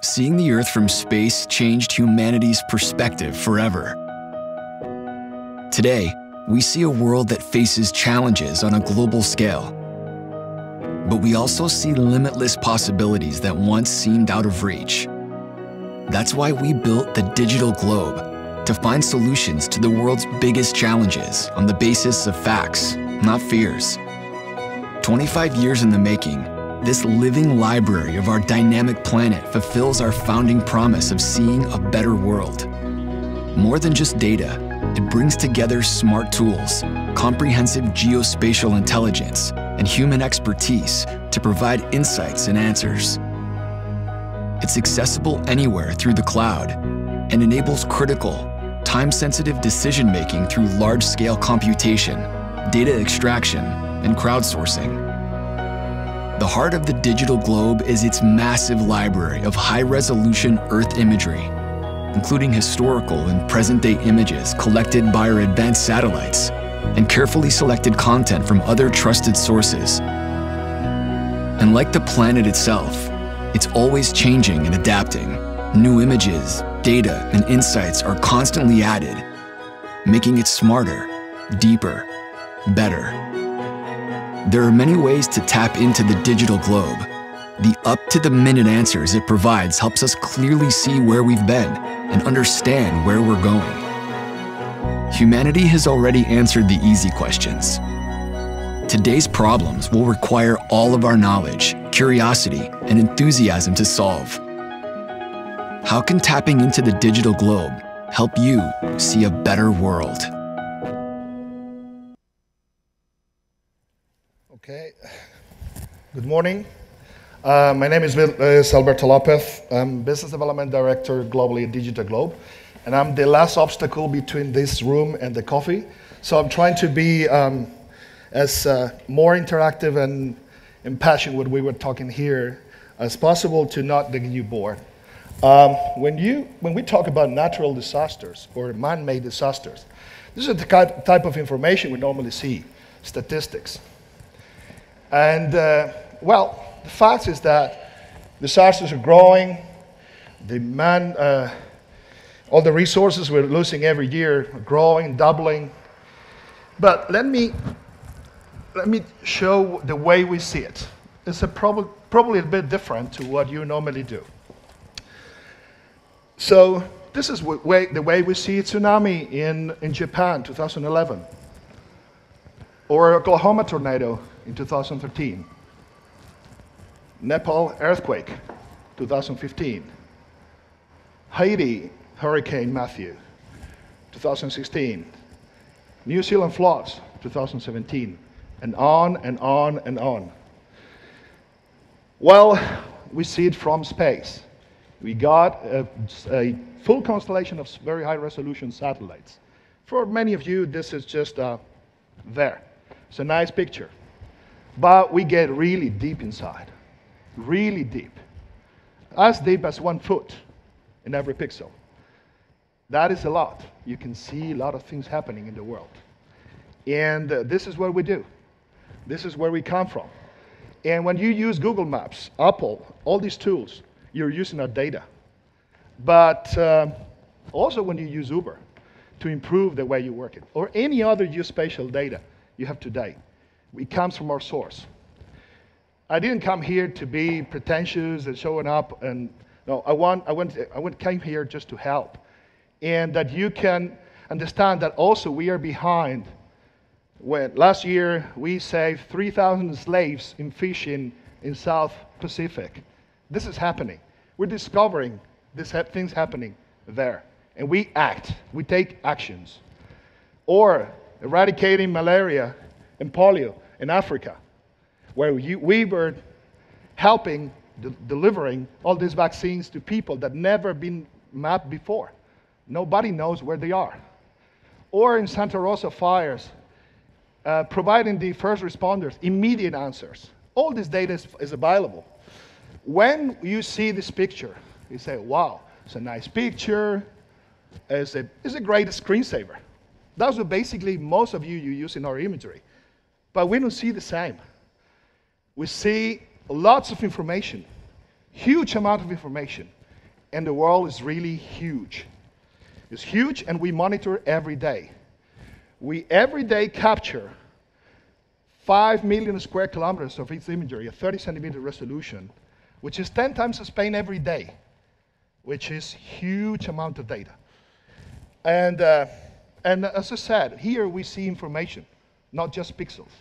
seeing the Earth from space changed humanity's perspective forever. Today, we see a world that faces challenges on a global scale. But we also see limitless possibilities that once seemed out of reach. That's why we built the digital globe, to find solutions to the world's biggest challenges on the basis of facts, not fears. 25 years in the making, this living library of our dynamic planet fulfills our founding promise of seeing a better world. More than just data, it brings together smart tools, comprehensive geospatial intelligence, and human expertise to provide insights and answers. It's accessible anywhere through the cloud and enables critical, time-sensitive decision-making through large-scale computation, data extraction, and crowdsourcing. The heart of the digital globe is its massive library of high-resolution Earth imagery, including historical and present-day images collected by our advanced satellites and carefully selected content from other trusted sources. And like the planet itself, it's always changing and adapting. New images, data, and insights are constantly added, making it smarter, deeper, better. There are many ways to tap into the digital globe. The up-to-the-minute answers it provides helps us clearly see where we've been and understand where we're going. Humanity has already answered the easy questions. Today's problems will require all of our knowledge, curiosity, and enthusiasm to solve. How can tapping into the digital globe help you see a better world? Okay, good morning. My name is Alberto Lopez. I'm Business Development Director globally at Digital Globe, and I'm the last obstacle between this room and the coffee. So I'm trying to be as more interactive and impassioned what we were talking here as possible to not get you bored. When we talk about natural disasters or man-made disasters, this is the type of information we normally see, statistics. And well, the fact is that disasters are growing. All the resources we're losing every year are growing, doubling. But let me show the way we see it. It's probably a bit different to what you normally do. So this is the way we see a tsunami in Japan, 2011, or Oklahoma tornado in 2013. Nepal earthquake, 2015. Haiti Hurricane Matthew, 2016. New Zealand floods, 2017. And on and on and on. Well, we see it from space. We got a full constellation of very high resolution satellites. For many of you, this is just there. It's a nice picture. But we get really deep inside. Really deep as 1 foot in every pixel. That is a lot. You can see a lot of things happening in the world. And this is what we do. This is where we come from. And when you use Google Maps, Apple, all these tools, you're using our data. But also when you use Uber to improve the way you work it, or any other geospatial data you have today, it comes from our source. I didn't come here to be pretentious and showing up, and no, I came here just to help, and that you can understand that also we are behind. When last year we saved 3,000 slaves in fishing in South Pacific. This is happening. We're discovering things happening there, and we act. We take actions. Or eradicating malaria and polio in Africa, where we were helping, delivering all these vaccines to people that never been mapped before. Nobody knows where they are. Or in Santa Rosa fires, providing the first responders immediate answers. All this data is available. When you see this picture, you say, wow, it's a nice picture, it's a great screensaver. That's what basically most of you use in our imagery. But we don't see the same. We see lots of information, huge amount of information, And the world is really huge. It's huge, and we monitor every day. We every day capture 5 million square kilometers of its imagery, a 30 centimeter resolution, which is 10 times Spain every day, which is huge amount of data. And as I said, here we see information, not just pixels.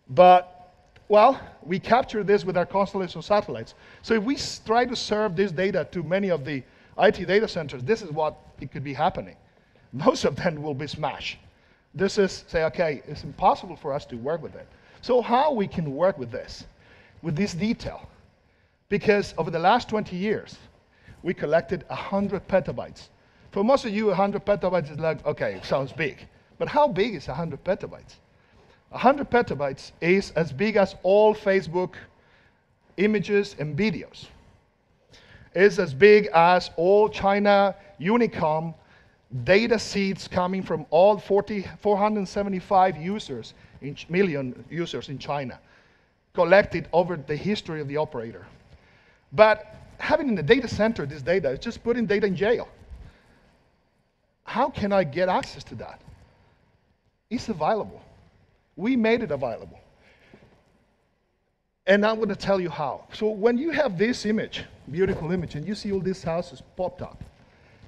But, well, we capture this with our constellation of satellites. So if we try to serve this data to many of the IT data centers, this is what it could be happening. Most of them will be smashed. This is, say, okay, it's impossible for us to work with it. So how we can work with this detail? Because over the last 20 years, we collected 100 petabytes. For most of you, 100 petabytes is like, okay, sounds big. But how big is 100 petabytes? 100 petabytes is as big as all Facebook images and videos. It's as big as all China Unicom data seeds coming from all 475 users, million users in China, collected over the history of the operator. But having in the data center this data is just putting data in jail. How can I get access to that? It's available. We made it available. And I'm going to tell you how. So when you have this image, beautiful image, and you see all these houses popped up,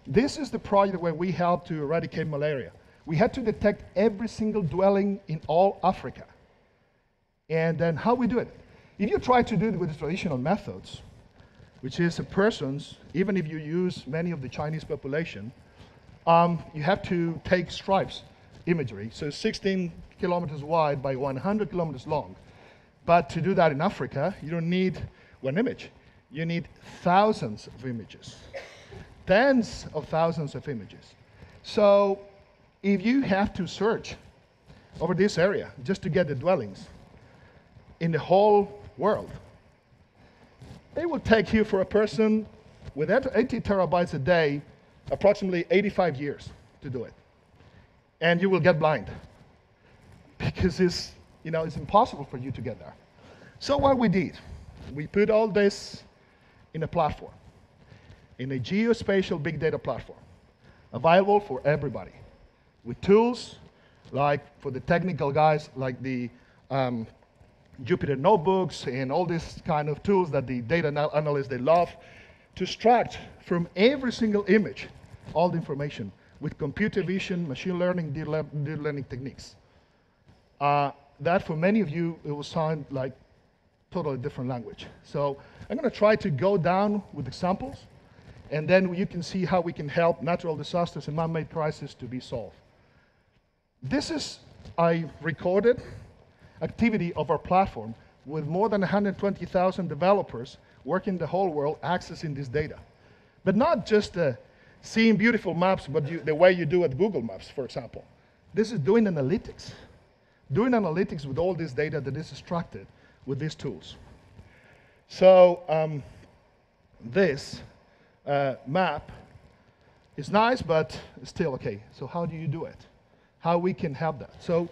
this is the project where we helped to eradicate malaria. We had to detect every single dwelling in all Africa. And then how we do it? If you try to do it with the traditional methods, which is a person's, even if you use many of the Chinese population, you have to take stripes imagery, so 16 kilometers wide by 100 kilometers long. But to do that in Africa, you don't need one image. You need thousands of images, tens of thousands of images. So if you have to search over this area just to get the dwellings in the whole world, it will take you, for a person with 80 terabytes a day, approximately 85 years to do it. And you will get blind because it's impossible for you to get there. So what we did, we put all this in a platform, in a geospatial big data platform, available for everybody, with tools like for the technical guys, like the Jupyter notebooks and all these kind of tools that the data analysts, they love, to extract from every single image all the information with computer vision, machine learning, deep learning techniques. That for many of you, it will sound like totally different language. So I'm going to try to go down with examples, and then you can see how we can help natural disasters and man-made crises to be solved. This is a recorded activity of our platform with more than 120,000 developers working the whole world accessing this data. But not just seeing beautiful maps, but the way you do at Google Maps, for example. This is doing analytics with all this data that is extracted with these tools. So this map is nice, but still okay. So how do you do it? How we can help that? So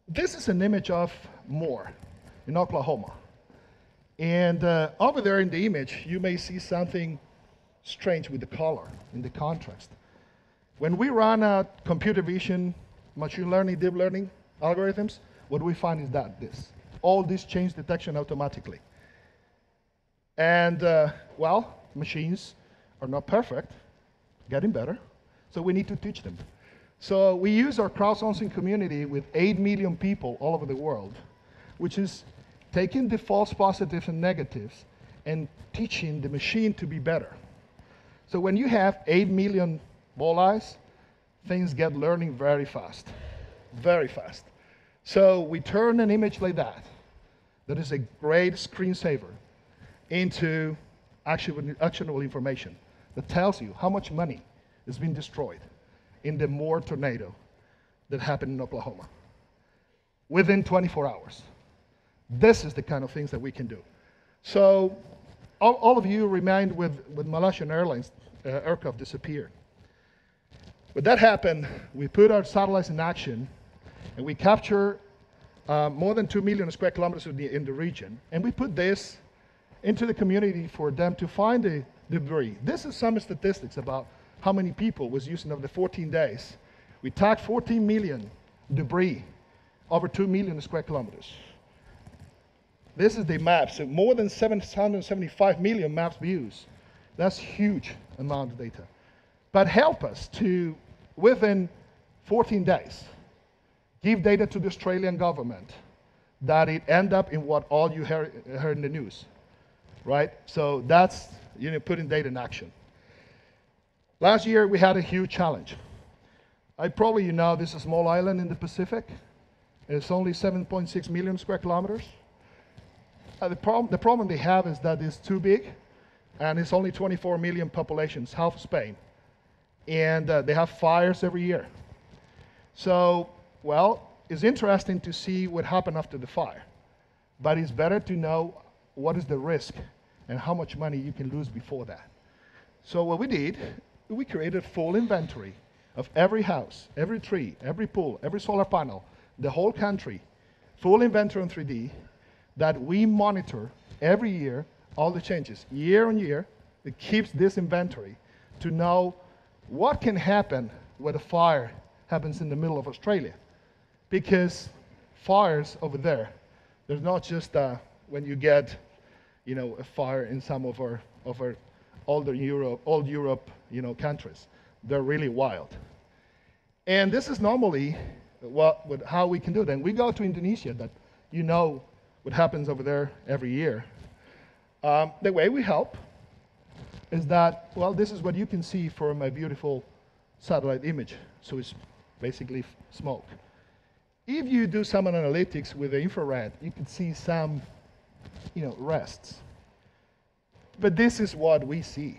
this is an image of Moore in Oklahoma. And over there in the image, you may see something strange with the color and the contrast. When we run computer vision, machine learning, deep learning algorithms, what we find is that all this change detection automatically. And well, machines are not perfect, getting better, so we need to teach them. So we use our crowdsourcing community with 8 million people all over the world, which is taking the false positives and negatives and teaching the machine to be better. So when you have 8 million ball eyes, things get learning very fast, very fast. So we turn an image like that is a great screensaver, into actionable information that tells you how much money has been destroyed in the Moore tornado that happened in Oklahoma within 24 hours. This is the kind of things that we can do. So all of you remained with Malaysian Airlines aircraft disappeared. When that happened, we put our satellites in action, and we capture more than 2 million square kilometers in the region, and we put this into the community for them to find the debris. This is some statistics about how many people was using over the 14 days. We tagged 14 million debris, over 2 million square kilometers. This is the map, so more than 775 million maps views. That's a huge amount of data. But help us to, within 14 days, give data to the Australian government that it end up in what all you heard in the news, right? So that's, putting data in action. Last year, we had a huge challenge. Probably this is a small island in the Pacific. It's only 7.6 million square kilometers. The problem they have is that it's too big, and it's only 24 million population, it's half of Spain. And they have fires every year. So, well, it's interesting to see what happened after the fire. But it's better to know what is the risk and how much money you can lose before that. So what we did, we created a full inventory of every house, every tree, every pool, every solar panel, the whole country, full inventory in 3D, that we monitor every year, all the changes, year on year. It keeps this inventory to know what can happen when a fire happens in the middle of Australia. Because fires over there, there's not just when you get, a fire in some of our old Europe, countries. They're really wild. And this is normally how we can do it. And we go to Indonesia, that what happens over there every year. The way we help is that, well, this is what you can see from a beautiful satellite image. So it's basically smoke. If you do some analytics with the infrared, you can see some, rests. But this is what we see.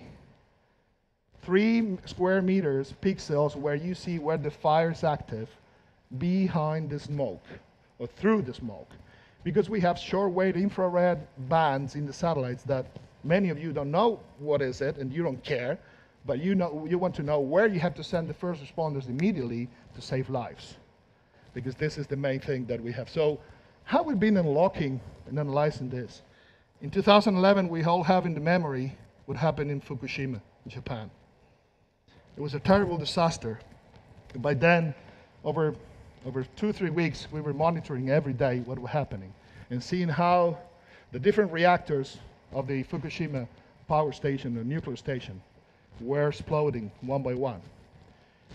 3 square meters, pixels, where you see where the fire is active behind the smoke, or through the smoke. Because we have short-wave infrared bands in the satellites that many of you don't know what is it, and you don't care, but you want to know where you have to send the first responders immediately to save lives. Because this is the main thing that we have. So how we've been unlocking and analyzing this. In 2011, we all have in the memory what happened in Fukushima, Japan. It was a terrible disaster. By then, over 2-3 weeks, we were monitoring every day what was happening and seeing how the different reactors of the Fukushima power station, the nuclear station, were exploding one by one.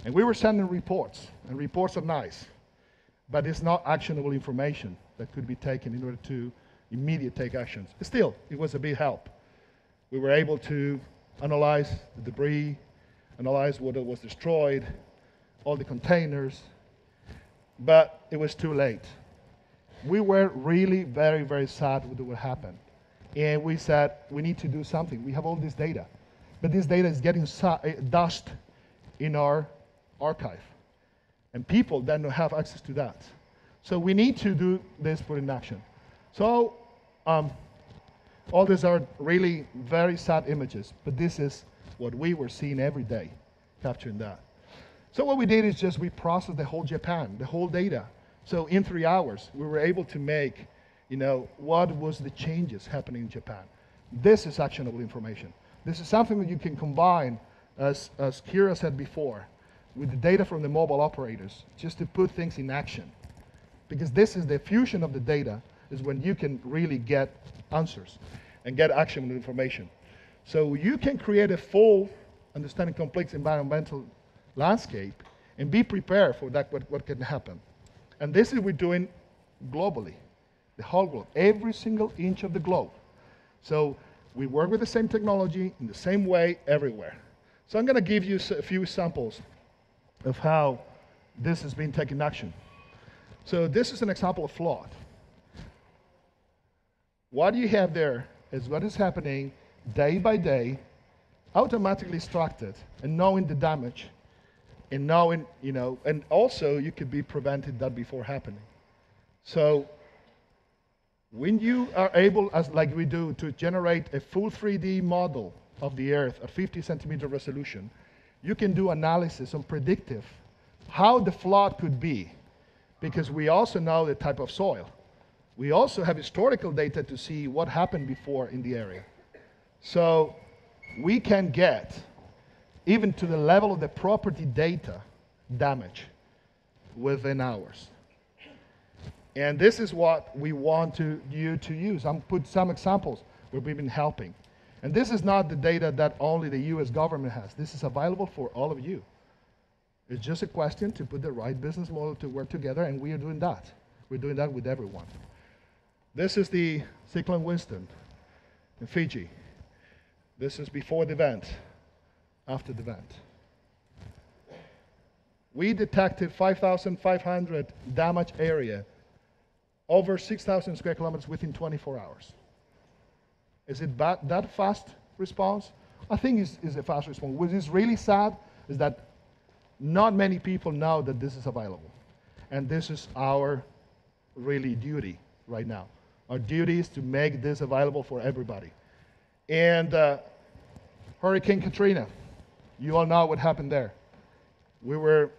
And we were sending reports, and reports are nice, but it's not actionable information that could be taken in order to immediately take actions. Still, it was a big help. We were able to analyze the debris, analyze what was destroyed, all the containers, but it was too late. We were really very, very sad with what happened. And we said, we need to do something. We have all this data, but this data is getting dust in our archive. And people then don't have access to that. So we need to do this, put in action. So all these are really very sad images, but this is what we were seeing every day, capturing that. So what we did is just we processed the whole Japan, the whole data. So in 3 hours, we were able to make, what was the changes happening in Japan. This is actionable information. This is something that you can combine, as Kira said before, with the data from the mobile operators, just to put things in action. Because this is the fusion of the data, is when you can really get answers and get actionable information. So you can create a full understanding complex environmental landscape and be prepared for that, what can happen. And this is we're doing globally, the whole globe, every single inch of the globe. So we work with the same technology in the same way everywhere. So I'm going to give you a few samples of how this has been taking action. So this is an example of flood. What you have there is what is happening day by day, automatically extracted, and knowing the damage, and knowing, and also you could be prevented that before happening. So when you are able, as like we do, to generate a full 3D model of the Earth at 50 centimeter resolution, you can do analysis on predictive, how the flood could be, because we also know the type of soil. We also have historical data to see what happened before in the area. So we can get even to the level of the property data damage within hours. And this is what we want you to use. I'm put some examples where we've been helping. And this is not the data that only the US government has. This is available for all of you. It's just a question to put the right business model to work together, and we are doing that. We're doing that with everyone. This is the Cyclone Winston in Fiji. This is before the event, after the event. We detected 5,500 damaged area, over 6,000 square kilometers within 24 hours. Is it that fast response? I think it's a fast response. What is really sad is that not many people know that this is available. And this is our really duty right now. Our duty is to make this available for everybody. And Hurricane Katrina, you all know what happened there. We were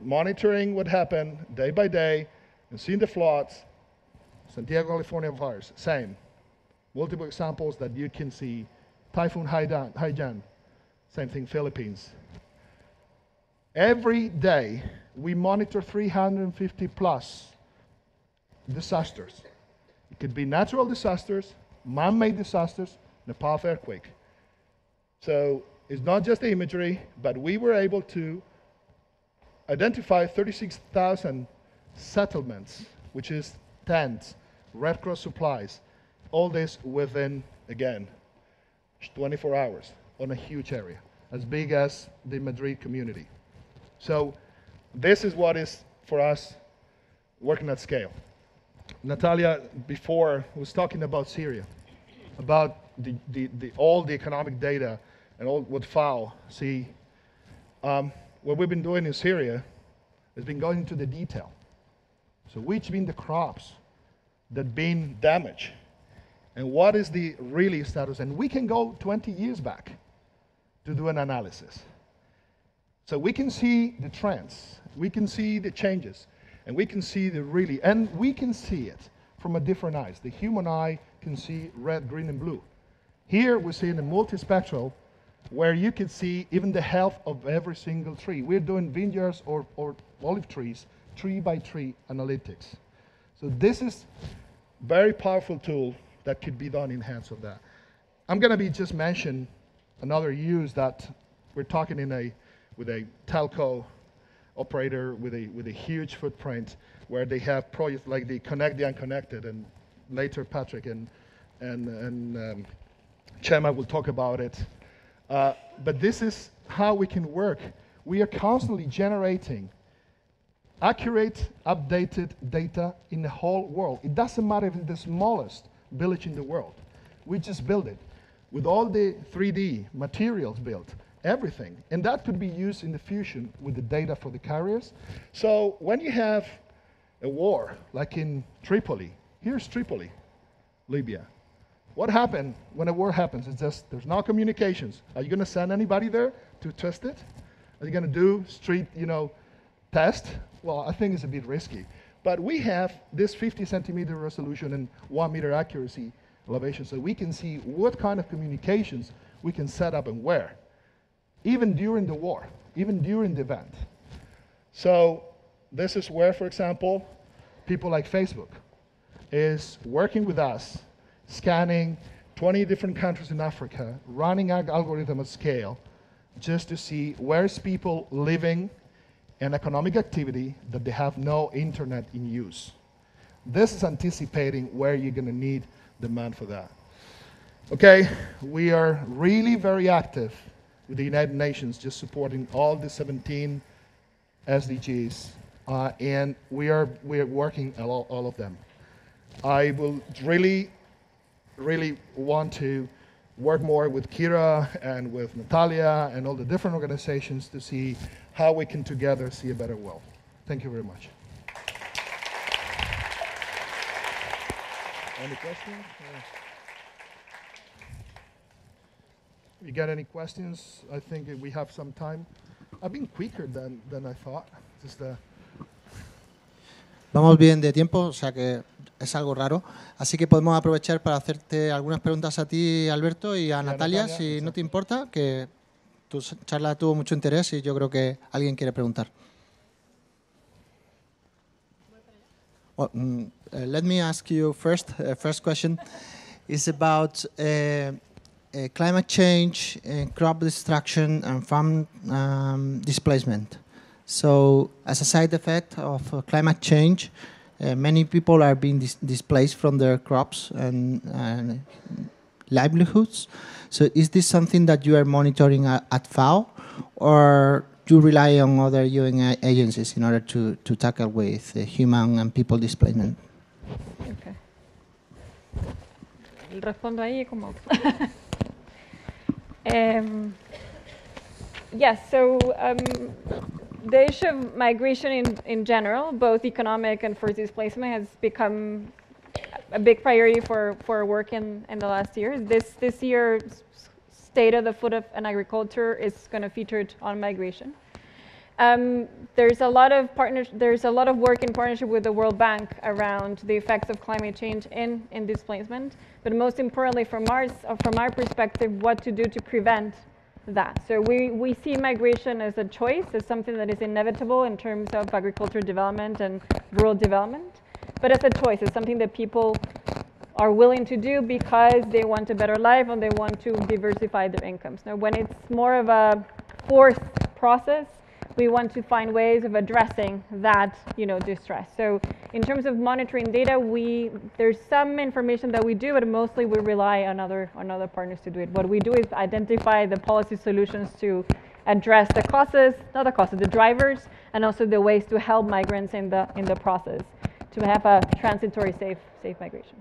monitoring what happened day by day and seeing the floods. Santiago, California fires, same. Multiple examples that you can see. Typhoon Haiyan, same thing, Philippines. Every day, we monitor 350 plus disasters. It could be natural disasters, man-made disasters, Nepal earthquake. So it's not just the imagery, but we were able to identify 36,000 settlements, which is tents, Red Cross supplies, all this within, again, 24 hours on a huge area, as big as the Madrid community. So this is what is, for us, working at scale. Natalia, before, was talking about Syria, about all the economic data and all what FAO see. What we've been doing in Syria has been going into the detail. So which been the crops that been damaged, and what is the really status? And we can go 20 years back to do an analysis. So we can see the trends, we can see the changes, and we can see and we can see it from a different eyes. The human eye can see red, green, and blue. Here we're seeing a multispectral where you can see even the health of every single tree. We're doing vineyards or olive trees, tree by tree analytics. So this is a very powerful tool that could be done in hands of that. I'm going to be just mention another use that we're talking with a telco operator with a huge footprint, where they have projects like the Connect the Unconnected, and later Patrick and Chema will talk about it. But this is how we can work. We are constantly generating accurate, updated data in the whole world. It doesn't matter if it's the smallest village in the world. We just build it with all the 3D materials built, everything. And that could be used in the fusion with the data for the carriers. So when you have a war, like in Tripoli, here's Tripoli, Libya. What happened when a war happens? It's just there's no communications. Are you going to send anybody there to test it? Are you going to do street, test? Well, I think it's a bit risky. But we have this 50 centimeter resolution and 1 meter accuracy elevation, so we can see what kind of communications we can set up and where, even during the war, even during the event. So this is where, for example, people like Facebook is working with us, scanning 20 different countries in Africa, running an algorithm at scale, just to see where's people living and economic activity that they have no internet in use. This is anticipating where you're going to need demand for that. Okay, we are really very active with the United Nations, just supporting all the 17 SDGs, and we are working all of them. I will really want to work more with Kira and with Natalia and all the different organizations to see how we can together see a better world. Thank you very much. Any questions? You got any questions? I think we have some time. I've been quicker than I thought. Vamos bien de tiempo, o sea que es algo raro. Así que podemos aprovechar para hacerte algunas preguntas a ti, Alberto, y a Natalia, si no te importa, que tu charla tuvo mucho interés y yo creo que alguien quiere preguntar. Well, let me ask you first. First question is about climate change, crop destruction, and farm displacement. So, as a side effect of climate change, many people are being displaced from their crops and livelihoods. So, is this something that you are monitoring at FAO, or you rely on other UN agencies in order to tackle with human and people displacement? Okay. Respondo ahí como. Yes, so the issue of migration in general, both economic and forced displacement, has become a big priority for work in the last years. This year's State of the Food and Agriculture is going to feature on migration. There's a lot of work in partnership with the World Bank around the effects of climate change in displacement, but most importantly from our perspective, what to do to prevent that. So we see migration as a choice, as something that is inevitable in terms of agricultural development and rural development, but as a choice, it's something that people are willing to do because they want a better life and they want to diversify their incomes. Now, when it's more of a forced process, we want to find ways of addressing that, distress. So in terms of monitoring data, there's some information that we do, but mostly we rely on other partners to do it. What we do is identify the policy solutions to address the causes, the drivers, and also the ways to help migrants in the process to have a transitory safe migration.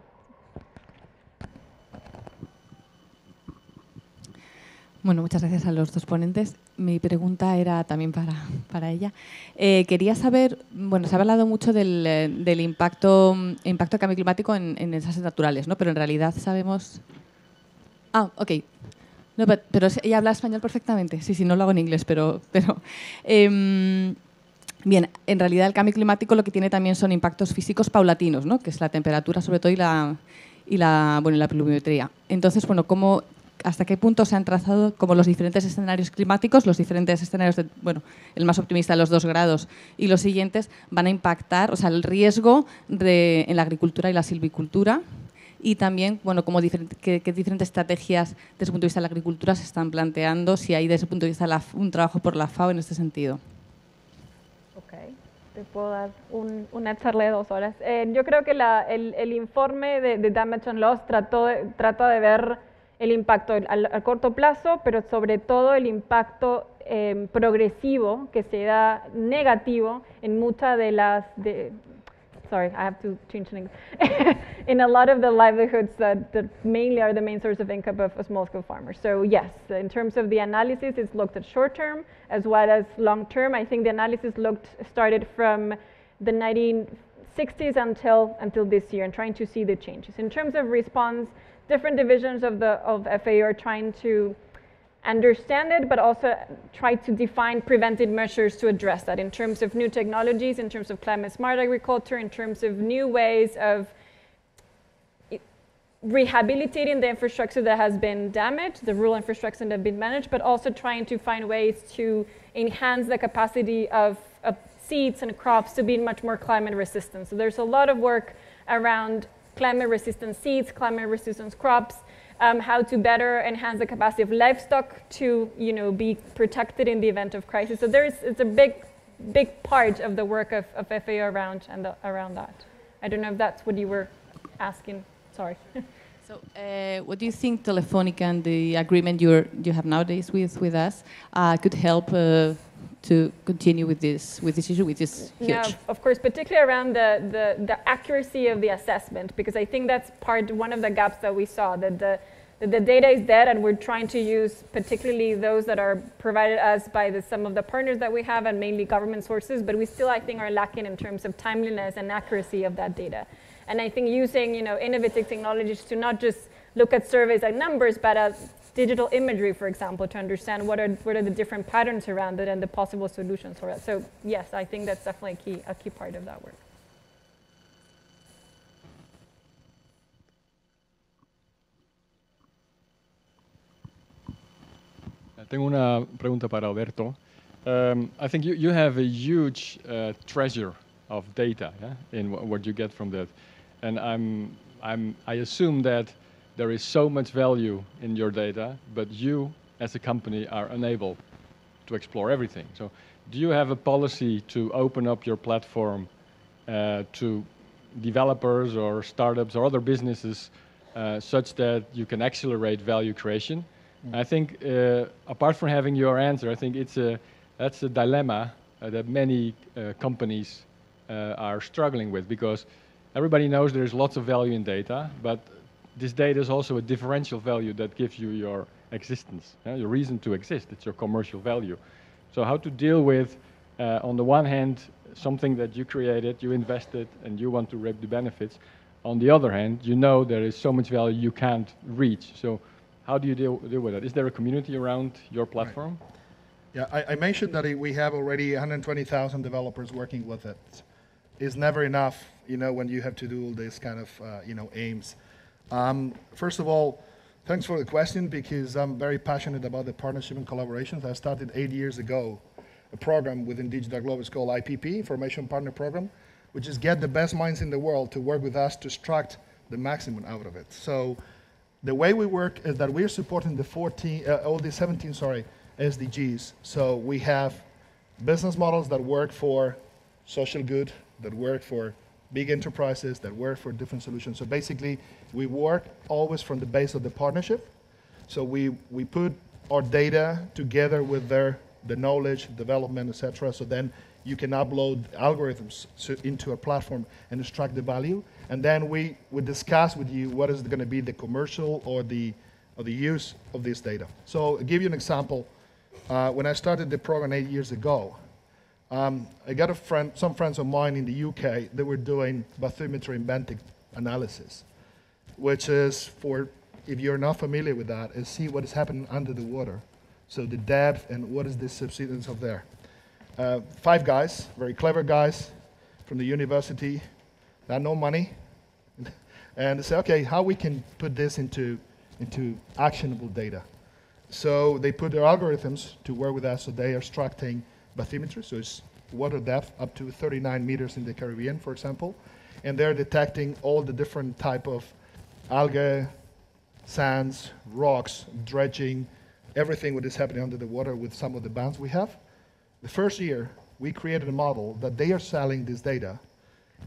Bueno, muchas gracias a los dos ponentes. Mi pregunta era también para ella. Quería saber, bueno, se ha hablado mucho del impacto del cambio climático en desastres naturales, ¿no? Pero en realidad sabemos... Ah, ok. No, pero ella habla español perfectamente. Sí, no lo hago en inglés, pero bien, en realidad el cambio climático lo que tiene también son impactos físicos paulatinos, ¿no? Que es la temperatura sobre todo y la pluviometría. Entonces, bueno, ¿hasta qué punto se han trazado como los diferentes escenarios climáticos, los diferentes escenarios, el más optimista de los 2 grados y los siguientes van a impactar, o sea, el riesgo en la agricultura y la silvicultura? Y también, qué diferentes estrategias desde el punto de vista de la agricultura se están planteando, si hay desde el punto de vista un trabajo por la FAO en este sentido. Ok, te puedo dar una charla de 2 horas. Yo creo que el informe de Damage and Loss trata de ver el impacto al corto plazo, pero sobre todo el impacto progresivo que se da negativo en muchas de las... sorry, I have to change things. In a lot of the livelihoods that mainly are the main source of income of small-scale farmers. So yes, in terms of the analysis, it's looked at short-term as well as long-term. I think the analysis started from the 1960s until this year and trying to see the changes. In terms of response, different divisions of FAO are trying to understand it, but also try to define preventive measures to address that in terms of new technologies, in terms of climate-smart agriculture, in terms of new ways of rehabilitating the infrastructure that has been damaged, the rural infrastructure that have been managed, but also trying to find ways to enhance the capacity of seeds and crops to be much more climate resistant. So there's a lot of work around climate-resistant seeds, climate-resistant crops, how to better enhance the capacity of livestock to, be protected in the event of crisis. So it's a big part of the work of FAO around that. I don't know if that's what you were asking. Sorry. So, what do you think Telefónica and the agreement you have nowadays with us could help to continue with this issue, which is huge? Yeah, of course, particularly around the accuracy of the assessment, because I think that's one of the gaps that we saw, that the data is dead, and we're trying to use particularly those that are provided us by some of the partners that we have, and mainly government sources, but we still, I think, are lacking in terms of timeliness and accuracy of that data. And I think using, innovative technologies to not just look at surveys like numbers, but as digital imagery, for example, to understand what are the different patterns around it and the possible solutions for it. So yes, I think that's definitely a key part of that work. Tengo una pregunta para Alberto. I think you have a huge treasure of data, yeah, in what you get from that, and I assume that there is so much value in your data, but you as a company are unable to explore everything. So, do you have a policy to open up your platform to developers or startups or other businesses such that you can accelerate value creation? I think apart from having your answer, I think that's a dilemma that many companies are struggling with, because everybody knows there's lots of value in data, but this data is also a differential value that gives you your existence, your reason to exist. It's your commercial value. So how to deal with, on the one hand, something that you created, you invested, and you want to reap the benefits. On the other hand, you know there is so much value you can't reach. So how do you deal with that? Is there a community around your platform? Right. Yeah, I mentioned that we have already 120,000 developers working with it. It's never enough, when you have to do all this kind of, aims. First of all, thanks for the question, because I'm very passionate about the partnership and collaborations. I started 8 years ago a program within Digital Globe. It's called IPP, Information Partner Program, which is get the best minds in the world to work with us to extract the maximum out of it. So the way we work is that we're supporting the 17 SDGs. So we have business models that work for social good, that work for big enterprises, that work for different solutions. So basically, we work always from the base of the partnership. So we put our data together with the knowledge, development, etc. So then you can upload algorithms into a platform and extract the value. And then we discuss with you what is going to be the commercial or the use of this data. So I'll give you an example. When I started the program 8 years ago, I got some friends of mine in the UK that were doing bathymetry and benthic analysis, which is, if you're not familiar with that, is see what is happening under the water. So the depth and what is the subsidence of there. 5 guys, very clever guys from the university, had no money, and they say, okay, how we can put this into actionable data. So they put their algorithms to work with us. So they are extracting bathymetry, so it's water depth up to 39 meters in the Caribbean, for example, and they're detecting all the different type of algae, sands, rocks, dredging, everything that is happening under the water with some of the bands we have. The first year, we created a model that they are selling this data,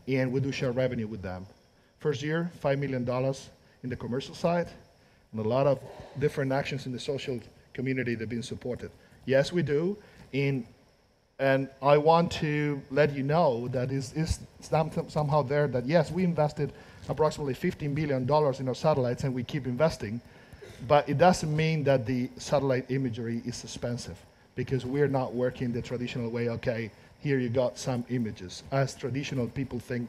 and we do share revenue with them. First year, $5 million in the commercial side, and a lot of different actions in the social community that have been supported. Yes, we do, and I want to let you know that it's somehow there that, yes, we invested approximately $15 billion in our satellites, and we keep investing, but it doesn't mean that the satellite imagery is expensive, because we're not working the traditional way, okay, here you got some images, as traditional people think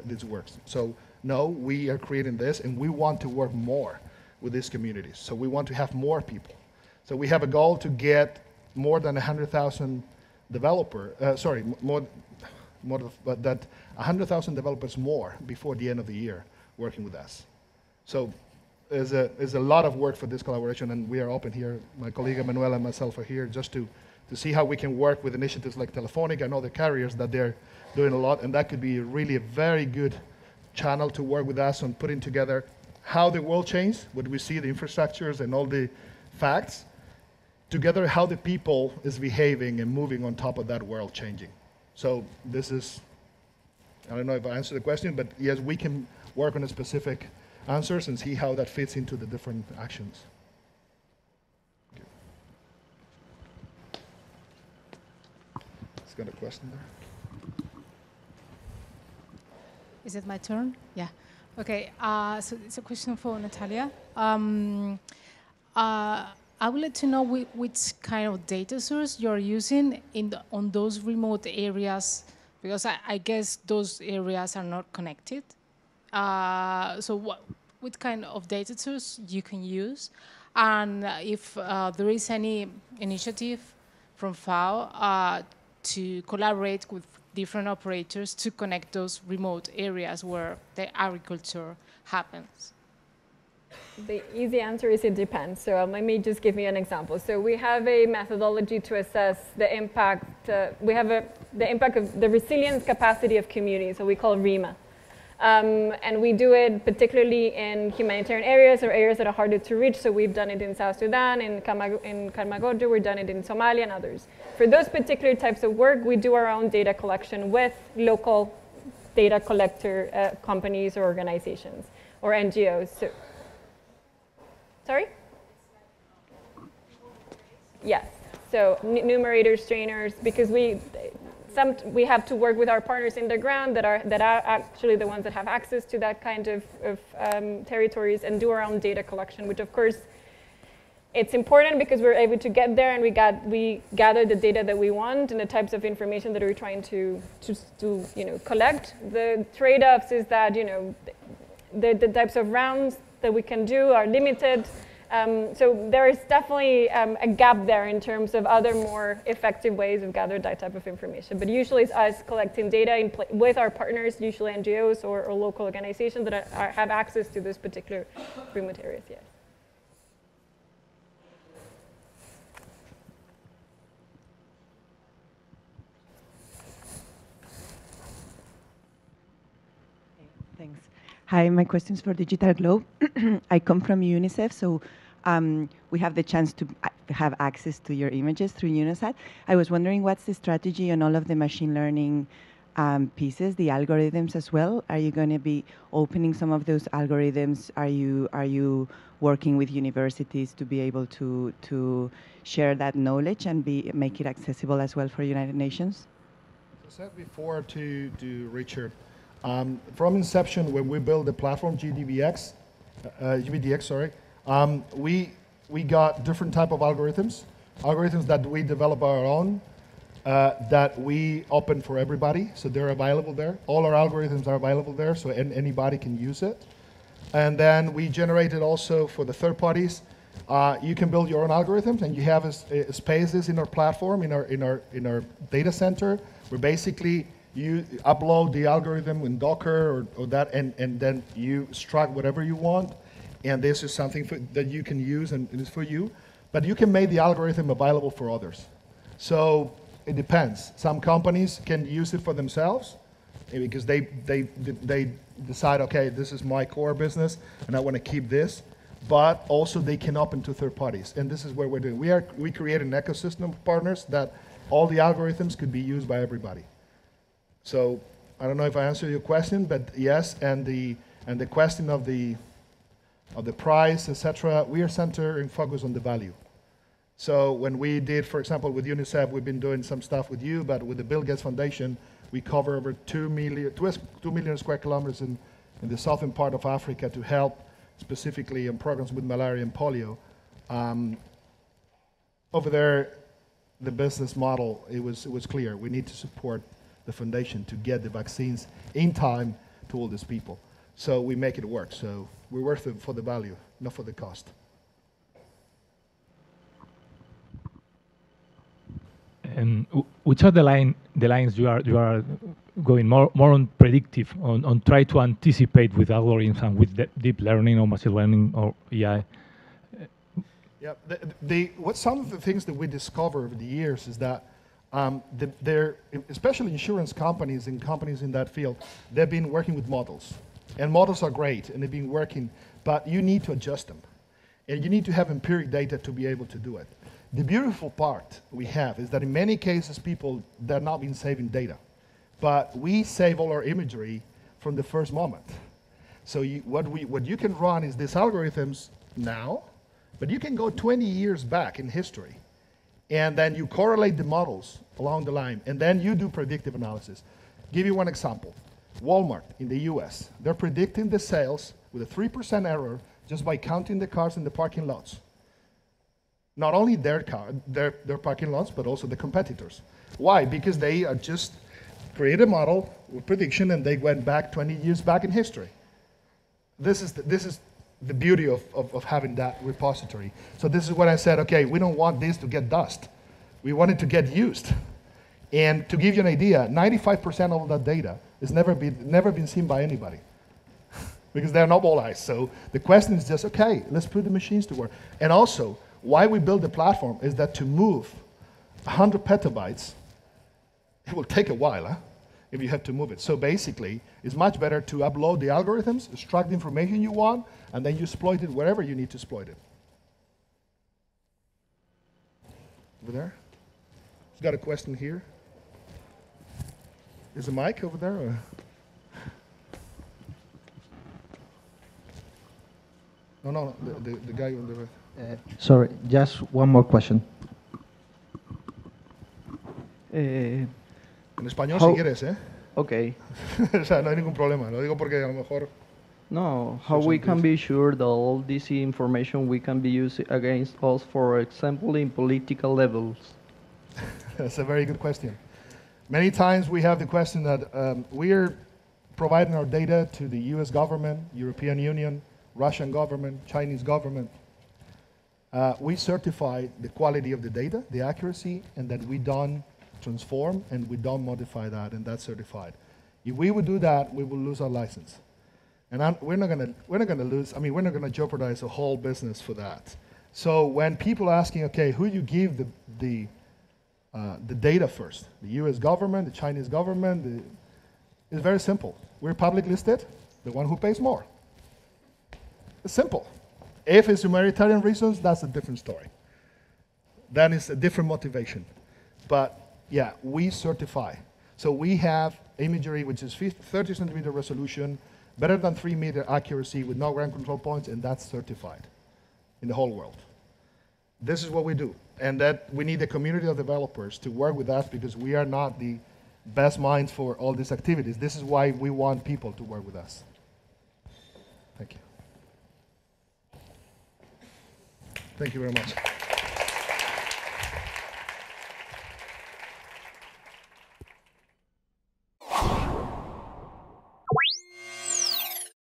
this works. So no, we are creating this, and we want to work more with these communities. So we want to have more people. So we have a goal to get more than 100,000 that 100,000 developers more before the end of the year working with us. So there's a lot of work for this collaboration, and we are open here. My colleague Manuel and myself are here just to see how we can work with initiatives like Telefonica and other carriers that they're doing a lot, and that could be really a very good channel to work with us on putting together how the world changed, what we see, the infrastructures and all the facts, together how the people is behaving and moving on top of that world changing. So this is, I don't know if I answered the question, but yes, we can work on a specific answers and see how that fits into the different actions. Okay. It's got a question there. Is it my turn? Yeah. Okay. So it's a question for Natalia. I would like to know which kind of data source you're using on those remote areas, because I guess those areas are not connected. So what kind of data source you can use, and if there is any initiative from FAO to collaborate with different operators to connect those remote areas where the agriculture happens. The easy answer is it depends. So let me just give you an example. So we have a methodology to assess the impact. The impact of the resilience capacity of communities, so we call REMA. And we do it particularly in humanitarian areas or areas that are harder to reach. So we've done it in South Sudan, in Kalmagojo, we've done it in Somalia and others. For those particular types of work, we do our own data collection with local data collector companies or organizations or NGOs. So, sorry? Yes. So numerators, trainers, because we have to work with our partners in the ground that are actually the ones that have access to that kind of territories and do our own data collection, which of course it's important because we're able to get there and we gather the data that we want and the types of information that we're trying to collect. The trade-offs is that the types of rounds that we can do are limited. So there is definitely a gap there in terms of other more effective ways of gathering that type of information. But usually it's us collecting data with our partners, usually NGOs or local organizations that have access to this particular remote areas, yes. Thanks. Hi, my question is for Digital Globe. I come from UNICEF, so we have the chance to have access to your images through UNICEF. I was wondering what's the strategy on all of the machine learning pieces, the algorithms as well? Are you going to be opening some of those algorithms? Are you working with universities to be able to share that knowledge and make it accessible as well for United Nations? As I said before to Richard, from inception, when we built the platform GBDX, we got different type of algorithms that we develop our own, that we open for everybody, so they're available there. All our algorithms are available there, so anybody can use it. And then we generated also for the third parties. You can build your own algorithms, and you have spaces in our platform, in our data center, where basically you upload the algorithm in Docker or that, and then you extract whatever you want. And this is something that you can use, and it is for you. But you can make the algorithm available for others. So it depends. Some companies can use it for themselves because they decide, okay, this is my core business, and I want to keep this. But also they can open to third parties, and this is what we're doing. We create an ecosystem of partners that all the algorithms could be used by everybody. So I don't know if I answered your question, but yes, and the question of the price, etc., we are centered and focused on the value. So when we did, for example, with UNICEF, we've been doing some stuff with you, but with the Bill Gates Foundation, we cover over 2 million square kilometers in the southern part of Africa to help specifically in programs with malaria and polio. Over there, the business model, it was clear. We need to support the foundation to get the vaccines in time to all these people. So we make it work. So we're worth it for the value, not for the cost. And which are the lines you are going more on predictive, on try to anticipate with algorithms and with deep learning or machine learning or AI? Yeah, some of the things that we discover over the years is that especially insurance companies and companies in that field, they've been working with models. And models are great, and they've been working, but you need to adjust them. And you need to have empiric data to be able to do it. The beautiful part we have is that in many cases, people, they're not been saving data. But we save all our imagery from the first moment. So what you can run is these algorithms now, but you can go 20 years back in history. And then you correlate the models along the line, and then you do predictive analysis. Give you one example. Walmart in the US, they're predicting the sales with a 3% error just by counting the cars in the parking lots. Not only their parking lots, but also the competitors. Why? Because they are just created a model with prediction, and they went back 20 years back in history. This is the beauty of having that repository. So this is what I said, okay, we don't want this to get dust. We want it to get used. And to give you an idea, 95% of that data has never been seen by anybody. because they're not mobilized. So the question is just, okay, let's put the machines to work. And also, why we build the platform is that to move 100 petabytes, it will take a while, huh? If you have to move it. So basically, it's much better to upload the algorithms, extract the information you want, and then you exploit it wherever you need to exploit it. Over there? Who's got a question here? Is a mic over there? Or? No, the guy on the right. Sorry, just one more question. En español si quieres, ¿eh? Okay. O sea, no hay ningún problema. Lo digo porque a lo mejor... No, how we can be sure that all this information we can be used against us, for example, in political levels? That's a very good question. Many times we have the question that we are providing our data to the US government, European Union, Russian government, Chinese government. We certify the quality of the data, the accuracy, and that we don't transform and we don't modify that, and that's certified. If we would do that, we will lose our license. And we're not going to jeopardize the whole business for that. So when people are asking, okay, who you give the data first? The US government, the Chinese government? It's very simple. We're public listed, the one who pays more. It's simple. If it's humanitarian reasons, that's a different story. Then it's a different motivation. But yeah, we certify. So we have imagery which is 30 centimeter resolution, better than 3 meter accuracy with no ground control points, and that's certified in the whole world. This is what we do. And that we need a community of developers to work with us, because we are not the best minds for all these activities. This is why we want people to work with us. Thank you. Thank you very much.